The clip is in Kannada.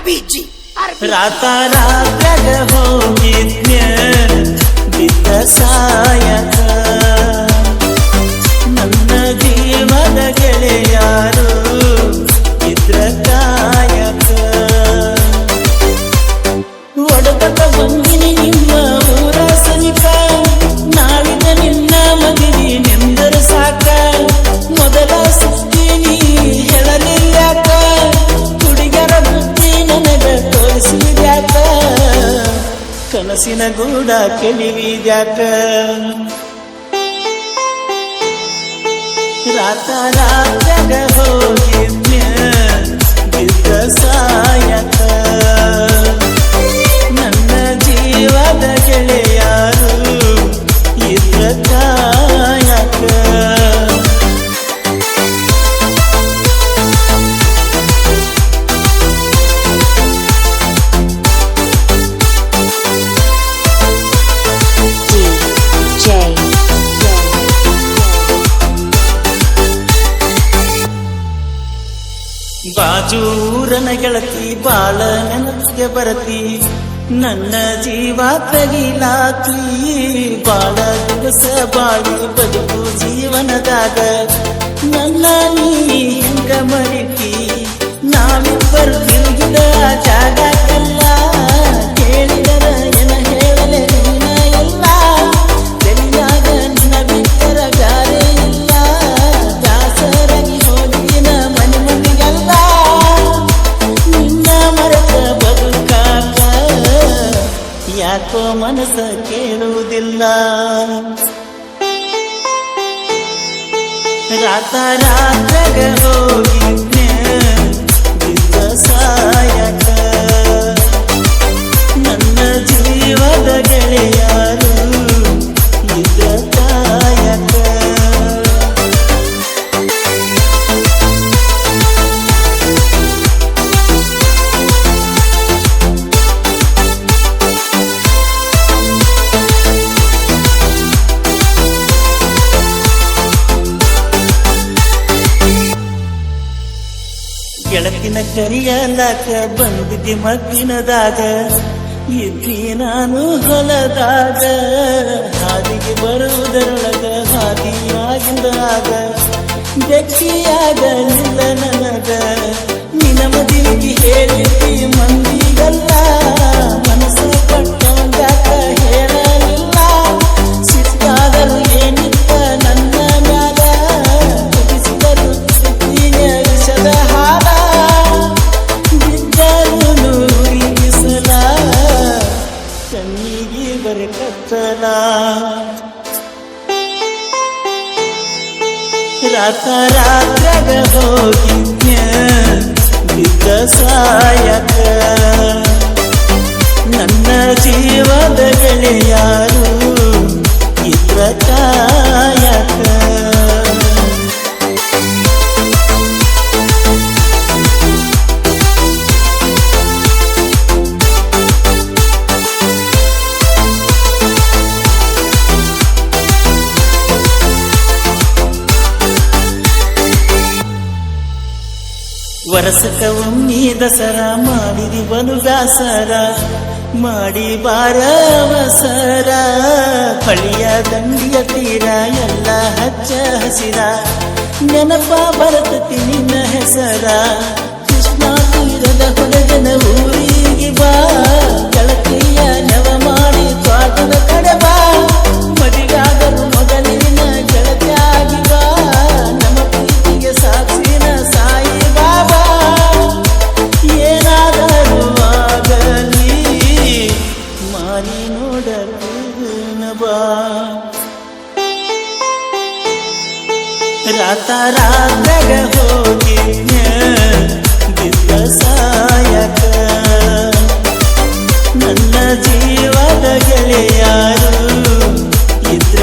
RPG ರಾತ್ರಾಗ ಹೋಗಿದ್ನ್ಯ ಬಿದ್ದ ಸಾಯಕ ನನ್ನ ಜೀವದ ಗೆಳೆಯಾರು ಇದ್ರ ಕಾಯಕ ಒಡಪಟ ಬಂದಿನಿ ನಿಮ್ಮ ಊರ ಸಮೀಪ ನಾಳಿನ ನಿನ್ನ ಮದುವೆ ನೆಂದರು ಸಾಕ ಮೊದಲ ಸುತ್ತೀನಿ ಹೇಳಲಿಲ್ಲಾಕ ಹುಡುಗರ ಬುದ್ಧಿ ನನಗ ತೋರಿಸಿದ್ಯಾಕ ಕನಸಿನ ಗೂಡ ಕೆಳಿವಿದ್ಯಾಕ ರಾತ್ರಾಗ ಹೋಗಿದ್ನ್ಯ ಬಿದ್ದ ಸಾಯಕ ನನ್ನ ಜೀವದ ಗೆಳೆಯಾರು ಇದ್ರ ಕಾಯಕ ಬಾಜೂರನ ಗೆಳತಿ ಬಾಳ ನೆನಪಿಗೆ ಬರತಿ ನನ್ನ ಜೀವ ತಗಿಲಾತಿ ಬಾಳ ದಿವಸ ಬಾಳಿ ಬದುಕು ಜೀವನದಾಗ ನನ್ನ ನೀ ಹೆಂಗ ಮರಿತಿ ನಾವಿಬ್ಬರು ತಿರುಗಿದ ಜಾಗಕ್ಕೆಲ್ಲ ಕೇಳಿದರ ಏನ ಹೇಳಲೆ ನೀನ ಎಲ್ಲ ತೆಲಿಯಾಗ ನಿನ್ನ ಬಿಟ್ಟರ ಗಾರೆ ಇಲ್ಲ ದಾಸರಾಗಿ ಹೋಗಿನ ಮನೆ ಮಂದಿಗೆಲ್ಲ ನಿನ್ನ ಮರೆತ ಬದುಕಾಕ ಯಾಕೋ ಮನಸ್ಸ ಕೇಳುವುದಿಲ್ಲ ರಾತ್ರಾಗ ಹೋಗಿದ್ನ್ಯ ಬಿದ್ದ ಸಾಯಕ ನನ್ನ ಜೀವದ ಗೆಳೆಯಾರು ಇದ್ರ ಕಾಯಕ ಗೆಳತಿನ ಕರಿಯಲಾಕ ಬಂದಿದ್ದಿ ಮಗ್ಗಿನದಾಗ ಇದ್ದಿ ನಾನು ಹೊಲದಾಗ ಹಾದಿಗೆ ಬರುವುದರೊಳಗ ಹಾದಿಯಾಗಿಂದಾಗ ಬೆಕ್ಕಿಯಾಗಲಿಲ್ಲ ನನಗ ನಿನ್ನ ಮದುವೆಗೆ ಹೇಳಿದ್ದಿ ಮಂದಿಗಲ್ಲ ಮನಸ್ಸು ಪಟ್ಟಂಗಾಕ ಹೇಳಲಿಲ್ಲ ಸಿಟ್ಟಾದರೂ ಏನಿತ್ತ ನನ್ನ ಮ್ಯಾಲ ಕುದಿಸಿದರು ಸುತ್ತಿನ ವಿಷದ ಹಾಲ ಬಿದ್ದರು ನೂರಿಸಲ ಕಣ್ಣಿಗೆ ಬರಕತ್ತಲ ರಾತ್ರಾಗ ಹೋಗಿದ್ನ್ಯ ಬಿದ್ದ ಸಾಯಕ ನನ್ನ ಜೀವದ ಗೆಳೆಯಾರು ಇದ್ರ ಕಾಯಕ ವರಸಕ ಒಮ್ಮೆ ದಸರ ಮಾಡಿದಿ ಬಲು ಬ್ಯಾಸರ ಮಾಡಿ ಬಾರವಸರ ಹಳಿಯ ದಂಡಿಯ ತೀರ ಎಲ್ಲ ಹಚ್ಚ ಹಸಿರ ನೆನಪ ಬರತತಿ ನಿನ್ನ ಹೆಸರ ಕೃಷ್ಣ ತೀರದ ಹುಡುಗನ ಊರಿಗೆ ಬಾ ಗೆಳತಿಯ ನೆವ ಮಾಡಿ ತ್ವಾಟದ ಕಡೆ ಬಾ ಮದಿಗಾದರು ಮೊದಲಿನ ಗೆಳತಿಯಾಗಿ ಬಾ ನಮ್ಮ ಪ್ರೀತಿಗೆ ಸಾಕ್ಷಿನ ಸಾಯಿ ಬಾಬಾ ಏನಾದರೂ ಆಗಲಿ ಮಾರಿ ನೋಡನ ಬಾ ರಾತ್ರಾಗ ಹೋಗಿದ್ನ್ಯ ಬಿದ್ದ ಸಾಯಕ ನನ್ನ ಜೀವದ ಗೆಳೆಯಾರು ಇದ್ರ